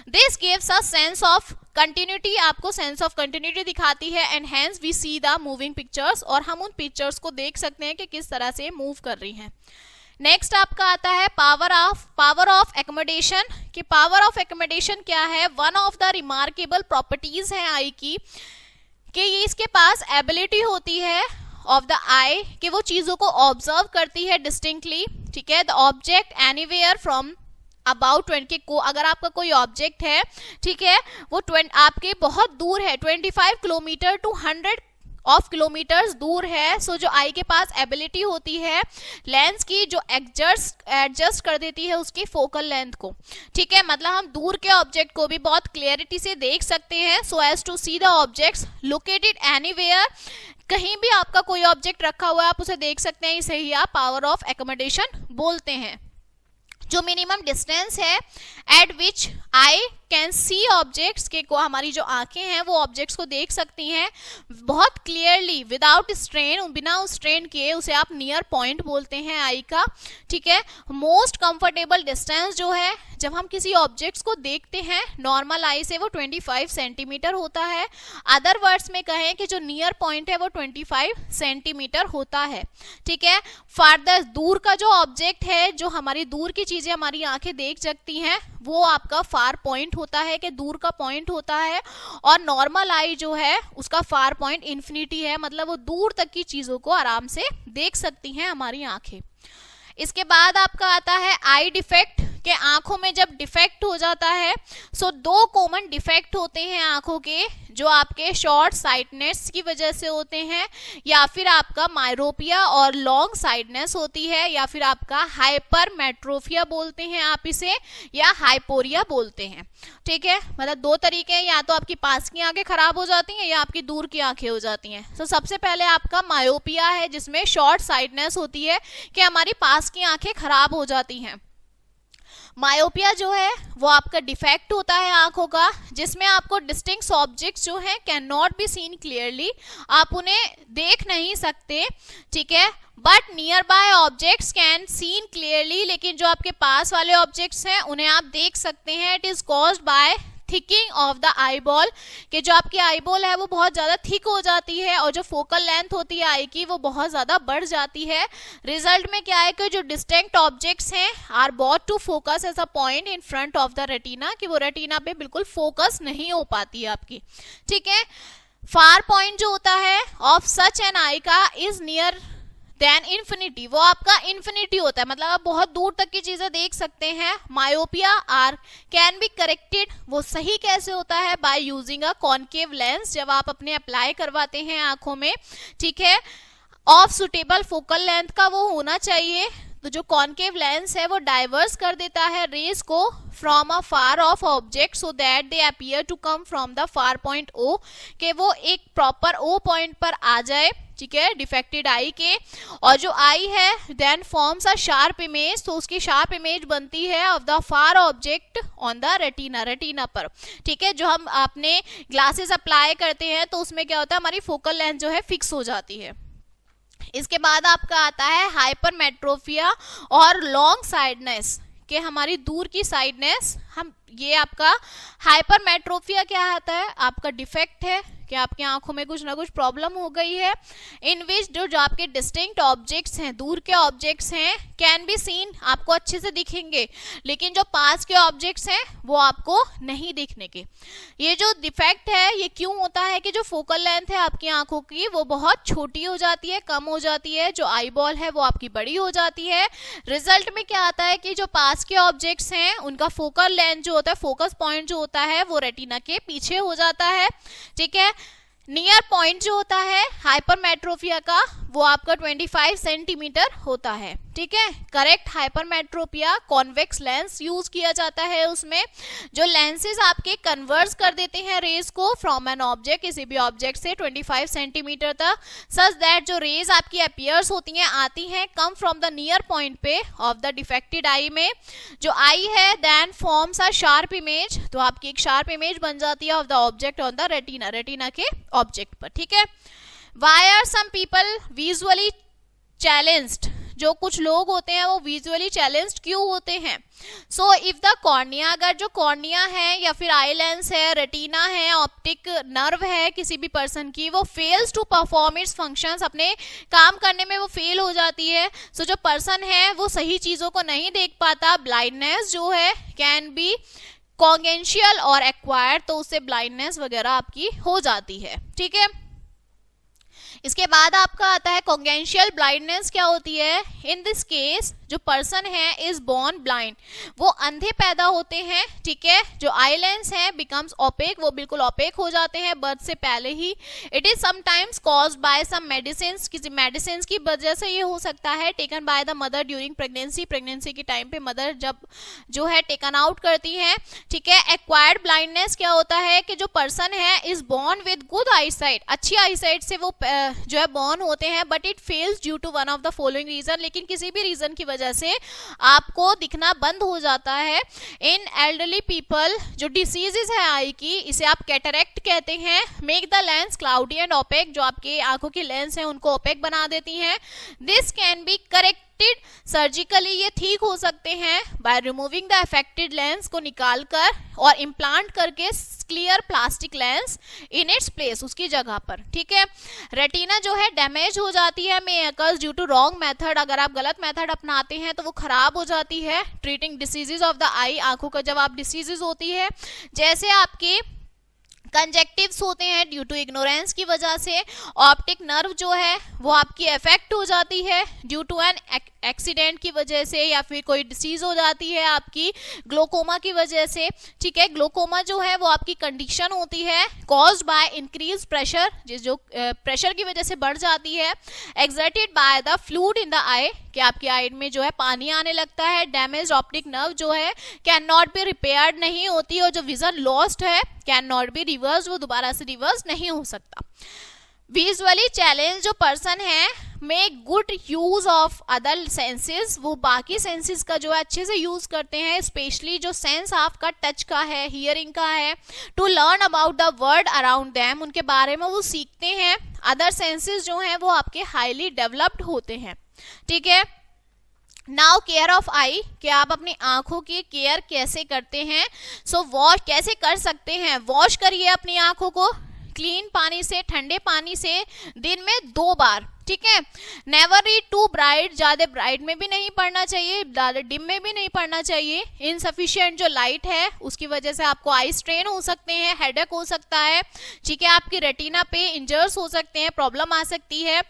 This gives a sense of continuity, आपको सेंस ऑफ कंटिन्यूटी दिखाती है, and hence we see the moving pictures, और हम उन पिक्चर्स को देख सकते हैं कि किस तरह से मूव कर रही हैं। नेक्स्ट आपका आता है पावर ऑफ एकोमोडेशन, कि पावर ऑफ एकोमोडेशन क्या है। One of the remarkable properties है आई की, कि ये इसके पास एबिलिटी होती है ऑफ द आई कि वो चीजों को ऑब्जर्व करती है डिस्टिंक्टली, ठीक है। The object anywhere from about 20 को, अगर आपका कोई ऑब्जेक्ट है, ठीक है, वो आपके बहुत दूर है, 25 किलोमीटर टू 100 ऑफ किलोमीटर्स दूर है। सो जो आई के पास एबिलिटी होती है लेंस की, जो एडजस्ट कर देती है उसकी फोकल लेंथ को, ठीक है। मतलब हम दूर के ऑब्जेक्ट को भी बहुत क्लियरिटी से देख सकते हैं, so as to see the objects located anywhere, कहीं भी आपका कोई ऑब्जेक्ट रखा हुआ है आप उसे देख सकते हैं, इसे ही आप पावर ऑफ एकोमोडेशन बोलते हैं। जो मिनिमम डिस्टेंस है eight which I can see objects, के को हमारी जो आंखें हैं वो ऑब्जेक्ट्स को देख सकती हैं बहुत क्लियरली विदाउट स्ट्रेन, बिना उस स्ट्रेन किए, उसे आप नियर पॉइंट बोलते हैं आई का, ठीक है। मोस्ट कंफर्टेबल डिस्टेंस जो है जब हम किसी ऑब्जेक्ट्स को देखते हैं नॉर्मल आई से, वो 25 सेंटीमीटर होता है। अदर वर्ड्स में कहें कि जो नियर पॉइंट है वो 25 सेंटीमीटर होता है, ठीक है। फार्दर दूर का जो ऑब्जेक्ट है, जो हमारी दूर की चीजें हमारी आंखें देख सकती हैं, वो आपका फार पॉइंट होता है, कि दूर का पॉइंट होता है। और नॉर्मल आई जो है उसका फार पॉइंट इन्फिनिटी है, मतलब वो दूर तक की चीजों को आराम से देख सकती हैं हमारी आंखें। इसके बाद आपका आता है आई डिफेक्ट, के आंखों में जब डिफेक्ट हो जाता है, सो 2 कॉमन डिफेक्ट होते हैं आंखों के, जो आपके शॉर्ट साइटनेस की वजह से होते हैं, या फिर आपका मायरोपिया और लॉन्ग साइटनेस होती है, या फिर आपका हाइपरमेट्रोफिया बोलते हैं आप इसे, या हाइपोरिया बोलते हैं, ठीक है। मतलब 2 तरीके हैं, या तो आपकी पास की आंखें खराब हो जाती हैं या आपकी दूर की आंखें हो जाती हैं। तो सबसे पहले आपका मायोपिया है, जिसमें शॉर्ट साइटनेस होती है, कि हमारी पास की आंखें खराब हो जाती हैं। मायोपिया जो है वो आपका डिफेक्ट होता है आंखों का, जिसमें आपको डिस्टिंक्ट ऑब्जेक्ट्स जो हैं can not be seen clearly, आप उन्हें देख नहीं सकते, ठीक है। But near by objects can seen clearly, लेकिन जो आपके पास वाले ऑब्जेक्ट्स हैं उन्हें आप देख सकते हैं। It is caused by thickening of the eyeball, कि जो आपकी आईबॉल है वो बहुत ज़्यादा थिक हो जाती है, और जो फोकल लेंथ होती है आई की वो बहुत ज़्यादा बढ़ जाती है। रिजल्ट में क्या है कि जो डिस्टिंक्ट ऑब्जेक्ट्स हैं are brought to focus as a point in front of the retina, कि वो रेटिना पे बिल्कुल फोकस नहीं हो पाती है आपकी, ठीक है। फार पॉइंट जो होता है ऑफ सच एन आई का इज नियर देन इन्फिनिटी, वो आपका इन्फिनिटी होता है, मतलब आप बहुत दूर तक की चीजें देख सकते हैं। Myopia are can be corrected, वो सही कैसे होता है, by using a concave lens, जब आप अपने अप्लाई करवाते हैं आंखों में, ठीक है। ऑफ सुटेबल फोकल लेंथ का वो होना चाहिए, तो जो कॉनकेव लेंस है वो डाइवर्स कर देता है रेज को from a far off object, so that they appear to come from the far point O, के वो एक प्रॉपर ओ पॉइंट पर आ जाए, ठीक है, डिफेक्टेड आई के। और जो आई है then forms a sharp image, तो उसकी शार्प इमेज बनती है of the far object on the retina पर, ठीक है। जो हम अपने ग्लासेस अप्लाई करते हैं तो उसमें क्या होता है, हमारी फोकल लेंथ जो है फिक्स हो जाती है। इसके बाद आपका आता है हाइपरमेट्रोफिया और लॉन्ग साइडनेस, कि हमारी दूर की साइडनेस, हम ये आपका हाइपरमेट्रोफिया क्या आता है, आपका डिफेक्ट है, कि आपकी आंखों में कुछ ना कुछ प्रॉब्लम हो गई है, इन विच जो आपके डिस्टिंक्ट ऑब्जेक्ट्स हैं, दूर के ऑब्जेक्ट्स हैं, कैन बी सीन, आपको अच्छे से दिखेंगे, लेकिन जो पास के ऑब्जेक्ट्स हैं वो आपको नहीं दिखने के। ये जो डिफेक्ट है ये क्यों होता है कि जो फोकल लेंथ है आपकी आंखों की वो बहुत छोटी हो जाती है, कम हो जाती है, जो आई बॉल है वो आपकी बड़ी हो जाती है। रिजल्ट में क्या आता है कि जो पास के ऑब्जेक्ट्स हैं उनका फोकल लेंथ जो होता है, फोकस पॉइंट जो होता है वो रेटिना के पीछे हो जाता है, ठीक है। नियर पॉइंट जो होता है हाइपरमेट्रोपिया का वो आपका 25 सेंटीमीटर होता है, ठीक है। Correct hypermetropia convex lens use किया जाता है, उसमें जो लेंसेज आपके कन्वर्स कर देते हैं रेज को फ्रॉम एन ऑब्जेक्ट, किसी भी ऑब्जेक्ट से 25 सेंटीमीटर तक, सच दैट जो रेज आपकी अपीयर्स होती हैं, आती हैं, come from the near point पे ऑफ द डिफेक्टेड आई में, जो आई है then forms a sharp image, तो आपकी एक शार्प इमेज बन जाती है of the object on the retina, retina के ऑब्जेक्ट पर, ठीक है। Why are some people visually challenged? जो कुछ लोग होते हैं वो विजुअली चैलेंज्ड क्यों होते हैं? सो इफ द कॉर्निया, अगर जो कॉर्निया है या फिर आई लेंस है, रेटिना है, ऑप्टिक नर्व है किसी भी पर्सन की, वो fails to perform its functions, अपने काम करने में वो फेल हो जाती है, सो जो पर्सन है वो सही चीजों को नहीं देख पाता, ब्लाइंडनेस जो है कैन बी कॉन्गेंशियल और एक्वायर्ड, तो उससे ब्लाइंडनेस वगैरह आपकी हो जाती है, ठीक है। इसके बाद आपका आता है कॉन्गेंशियल ब्लाइंडनेस। क्या होती है? इन दिस केस जो पर्सन है इज बोर्न ब्लाइंड, वो अंधे पैदा होते हैं, ठीक है। जो आई लेंस है बिकम्स ओपेक, वो बिल्कुल ओपेक हो जाते हैं बर्थ से पहले ही। It is sometimes caused by some medicine, किसी मेडिसिन की वजह से ये हो सकता है, taken by the mother during pregnancy, pregnancy के टाइम पे मदर जब जो है टेकन आउट करती है, ठीक है। एक्वायर्ड ब्लाइंडनेस क्या होता है कि जो पर्सन है is born with good eyesight, अच्छी आईसाइट से वो जो है बोर्न होते हैं, but it fails due to one of the following reason, लेकिन किसी भी रीजन की वजह से आपको दिखना बंद हो जाता है। इन एल्डरली पीपल जो डिसीजेस है आई की, इसे आप कैटरेक्ट कहते हैं, make the lens cloudy and opaque, जो आपके आंखों की लेंस है उनको ओपेक बना देती हैं। This can be corrected surgically, ये ठीक हो सकते हैं by removing the affected lens को निकालकर और इम्प्लांट करके clear plastic lens in its place, उसकी जगह पर, ठीक है। रेटिना जो है डैमेज हो जाती है may occurs due to wrong method, अगर आप गलत मेथड अपनाते हैं तो वो खराब हो जाती है। ट्रीटिंग डिसीजेज ऑफ द आई, आंखों का जब आप डिसीजेज होती है, जैसे आपके कंजेक्टिव्स होते हैं ड्यू टू इग्नोरेंस की वजह से, ऑप्टिक नर्व जो है वो आपकी अफेक्ट हो जाती है ड्यू टू एन एक्सीडेंट की वजह से, या फिर कोई डिसीज हो जाती है आपकी ग्लोकोमा की वजह से, ठीक है। ग्लोकोमा जो है वो आपकी कंडीशन होती है कॉज्ड बाय इंक्रीज प्रेशर, जो प्रेशर की वजह से बढ़ जाती है, exerted by the fluid in the eye, कि आपकी आई में जो है पानी आने लगता है। डैमेज ऑप्टिक नर्व जो है कैन नॉट बी रिपेयर्ड, नहीं होती, और जो विजन लॉस्ट है कैन नॉट बी रिवर्स, वो दोबारा से रिवर्स नहीं हो सकता। विजुअली चैलेंज जो पर्सन है make good use of other senses, वो बाकी सेंसेस का जो है अच्छे से यूज करते हैं, स्पेशली जो सेंस आपका टच का है, हियरिंग का है, to learn about the world around them, उनके बारे में वो सीखते हैं। अदर सेंसेस जो हैं वो आपके हाईली डेवलप्ड होते हैं, ठीक है। नाउ केयर ऑफ आई, कि आप अपनी आंखों की केयर कैसे करते हैं। सो वॉश कैसे कर सकते हैं? वॉश करिए अपनी आंखों को क्लीन पानी से, ठंडे पानी से, दिन में 2 बार, ठीक है। नेवर रीड टू ब्राइट, ज्यादा ब्राइट में भी नहीं पढ़ना चाहिए, ज्यादा डिम में भी नहीं पढ़ना चाहिए। इनसफिशिएंट जो लाइट है उसकी वजह से आपको आई स्ट्रेन हो सकते हैं, हेडेक हो सकता है, ठीक है। आपकी रेटिना पे इंजर्स हो सकते हैं, प्रॉब्लम आ सकती है।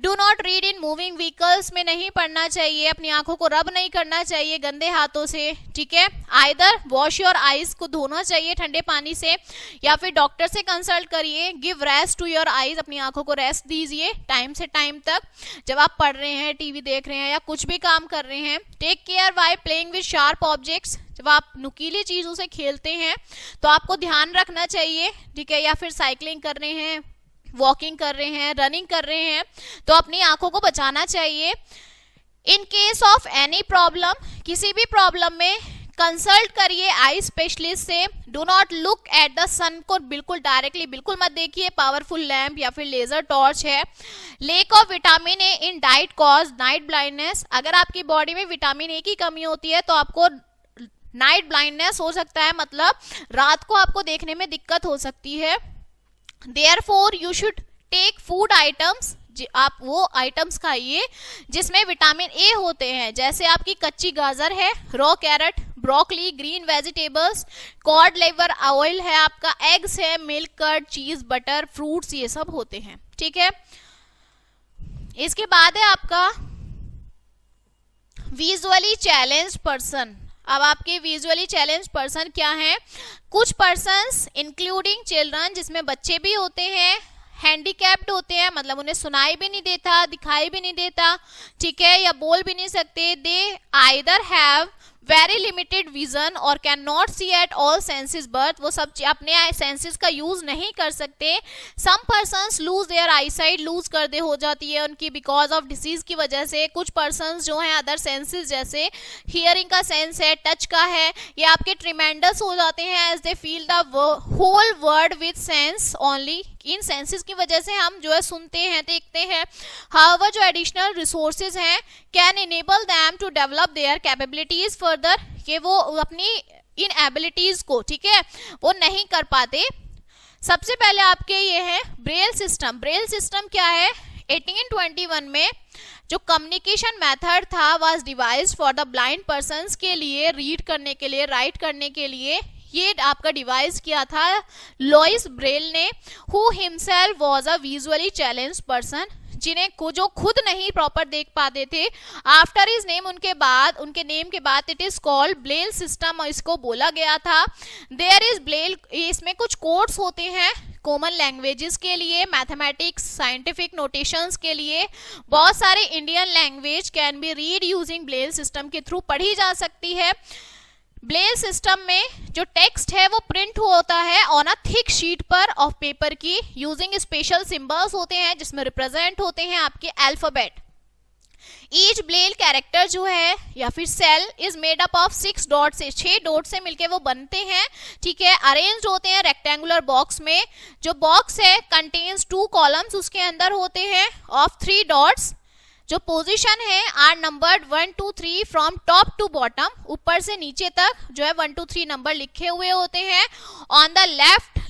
Do not read in moving vehicles में नहीं पढ़ना चाहिए, अपनी आंखों को रब नहीं करना चाहिए गंदे हाथों से, ठीक है। आइदर वॉश योर आईज, को धोना चाहिए ठंडे पानी से, या फिर डॉक्टर से कंसल्ट करिए। Give rest to your eyes, अपनी आंखों को रेस्ट दीजिए टाइम से टाइम तक, जब आप पढ़ रहे हैं, टीवी देख रहे हैं या कुछ भी काम कर रहे हैं। Take care while playing with sharp objects, जब आप नुकीली चीजों से खेलते हैं तो आपको ध्यान रखना चाहिए, ठीक है। या फिर साइकिलिंग कर रहे हैं, वॉकिंग कर रहे हैं, रनिंग कर रहे हैं, तो अपनी आंखों को बचाना चाहिए। In case of any problem, किसी भी प्रॉब्लम में कंसल्ट करिए आई स्पेशलिस्ट से। Do not look at the sun, को बिल्कुल डायरेक्टली बिल्कुल मत देखिए, पावरफुल लैंप या फिर लेजर टॉर्च है। Lake of vitamin A in diet cause night blindness, अगर आपकी बॉडी में विटामिन ए की कमी होती है तो आपको नाइट ब्लाइंडनेस हो सकता है, मतलब रात को आपको देखने में दिक्कत हो सकती है। Therefore you should take food items, आप वो आइटम्स खाइए जिसमें विटामिन ए होते हैं, जैसे आपकी कच्ची गाजर है, raw carrot, broccoli, green vegetables, cod liver oil है आपका, एग्स है, milk curd, cheese, butter, fruits, ये सब होते हैं। ठीक है, इसके बाद है आपका विजुअली चैलेंज्ड पर्सन। अब आपके विजुअली चैलेंज पर्सन क्या हैं? कुछ पर्सन्स इंक्लूडिंग चिल्ड्रन, जिसमें बच्चे भी होते हैं, हैंडीकैप्ड होते हैं, मतलब उन्हें सुनाई भी नहीं देता, दिखाई भी नहीं देता, ठीक है, या बोल भी नहीं सकते। They either have very limited vision और can not see at all since birth, वो सब अपने सेंसेस का यूज नहीं कर सकते। Some persons lose their eyesight, lose कर दे हो जाती है उनकी बिकॉज ऑफ डिसीज की वजह से। कुछ पर्सन्स जो हैं अदर सेंसेस, जैसे हियरिंग का सेंस है, टच का है, ये आपके ट्रिमेंडस हो जाते हैं as they feel the whole world with sense only. इन सेंसेस की वजह से हम जो है सुनते हैं, देखते हैं। हाउएवर जो एडिशनल रिसोर्सेज हैं can enable them to develop their capabilities further, कि वो अपनी इन एबिलिटीज को, ठीक है, वो नहीं कर पाते। सबसे पहले आपके ये है ब्रेल सिस्टम। ब्रेल सिस्टम क्या है? 1821 में जो कम्युनिकेशन मेथड था was devised for the blind persons के लिए, रीड करने के लिए, राइट करने के लिए। ये आपका डिवाइस किया था लुइस ब्रेल ने, who himself was a visually challenged person, जिन्हें को जो खुद नहीं प्रॉपर देख पाते थे। आफ्टर हिज नेम, उनके बाद, उनके नेम के बाद it is called Braille system, इसको बोला गया था। देयर इज ब्रेल, इसमें कुछ कोड्स होते हैं कॉमन लैंग्वेजेस के लिए, मैथमेटिक्स, साइंटिफिक नोटेशंस के लिए। बहुत सारे Indian language can be read using Braille system के थ्रू पढ़ी जा सकती है। ब्रेल सिस्टम में जो टेक्स्ट है वो प्रिंट होता है ऑन अ थिक शीट पर ऑफ पेपर की, यूजिंग स्पेशल सिंबल्स होते हैं जिसमें रिप्रेजेंट होते हैं आपके अल्फाबेट। ईच ब्रेल कैरेक्टर जो है या फिर cell is made up of 6 dot से, 6 डॉट से मिलके वो बनते हैं, ठीक है। अरेंज्ड होते हैं रेक्टेंगुलर बॉक्स में। जो बॉक्स है कंटेन्स 2 कॉलम्स, उसके अंदर होते हैं ऑफ 3 डॉट्स। जो पोजीशन है are numbered 1 2 3 from top to bottom, ऊपर से नीचे तक जो है 1 2 3 नंबर लिखे हुए होते हैं। ऑन द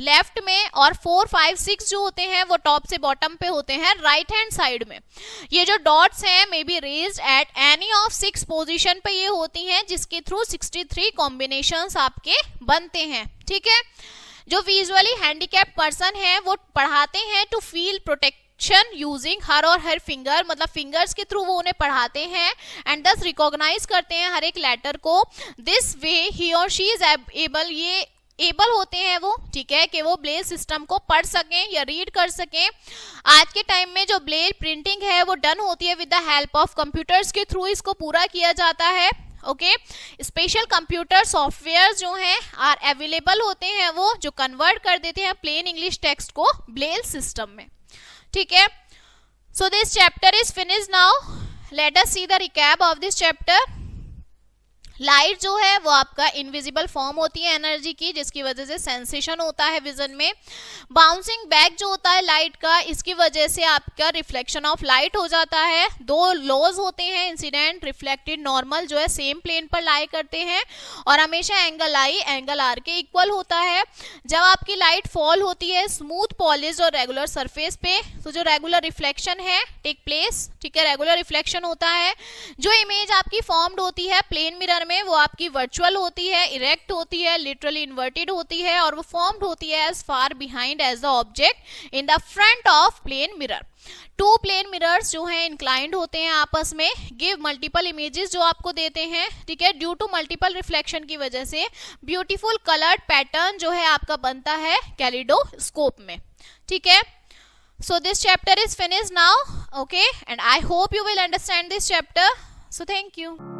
लेफ्ट में, और 4 5 6 जो होते हैं वो टॉप से बॉटम पे होते हैं राइट हैंड साइड में। ये जो डॉट्स हैं may be raised at any of 6 position पे ये होती हैं, जिसके थ्रू 63 कॉम्बिनेशंस आपके बनते हैं, ठीक है। जो विजुअली हैंडीकैप पर्सन है वो पढ़ाते हैं टू फील प्रोटेक्ट यूजिंग हर और हर फिंगर, मतलब फिंगर्स के थ्रू वो उन्हें पढ़ाते हैं एंड दस रिकॉग्नाइज करते हैं हर एक लेटर को। दिस वे ही और शी इज एबल, ये एबल होते हैं वो, ठीक है, कि वो ब्रेल सिस्टम को पढ़ सकें या रीड कर सकें। आज के टाइम में जो ब्रेल प्रिंटिंग है वो डन होती है with the help of computers के थ्रू, इसको पूरा किया जाता है, ओके। स्पेशल कंप्यूटर सॉफ्टवेयर जो हैं आर अवेलेबल होते हैं, वो जो कन्वर्ट कर देते हैं प्लेन इंग्लिश टेक्स्ट को ब्रेल सिस्टम में, ठीक है। So this chapter is finish now, let us see the recap of this chapter. Light जो है वो आपका इनविजिबल फॉर्म होती है एनर्जी की, जिसकी वजह से सेंसेशन होता है विजन में। बाउंसिंग बैक जो होता है लाइट का, इसकी वजह से आपका रिफ्लेक्शन ऑफ लाइट हो जाता है। 2 लॉज होते हैं, इंसिडेंट, रिफ्लेक्टेड, नॉर्मल, जो है सेम प्लेन पर लाई करते हैं और हमेशा एंगल आई एंगल आर के इक्वल होता है। जब आपकी लाइट फॉल होती है स्मूथ पॉलिश और रेगुलर सरफेस पे, तो जो रेगुलर रिफ्लेक्शन है टेक प्लेस, ठीक है, रेगुलर रिफ्लेक्शन होता है। जो इमेज आपकी फॉर्म्ड होती है प्लेन मिरर में वो आपकी वर्चुअल होती है, इरेक्ट होती है, लिटरली इन्वर्टेड होती है, और वो फॉर्म्ड होती है as far behind as the object in the front of plane mirror. 2 plane mirrors जो हैं इंक्लाइंड होते हैं आपस में, गिव मल्टीपल इमेजेस जो आपको देते हैं, ठीक है। ड्यू टू मल्टीपल रिफ्लेक्शन की वजह से ब्यूटीफुल कलर्ड पैटर्न जो है आपका बनता है कैलिडोस्कोप में, ठीक है। So this chapter is finished now, okay, and I hope you will understand this chapter. So thank you.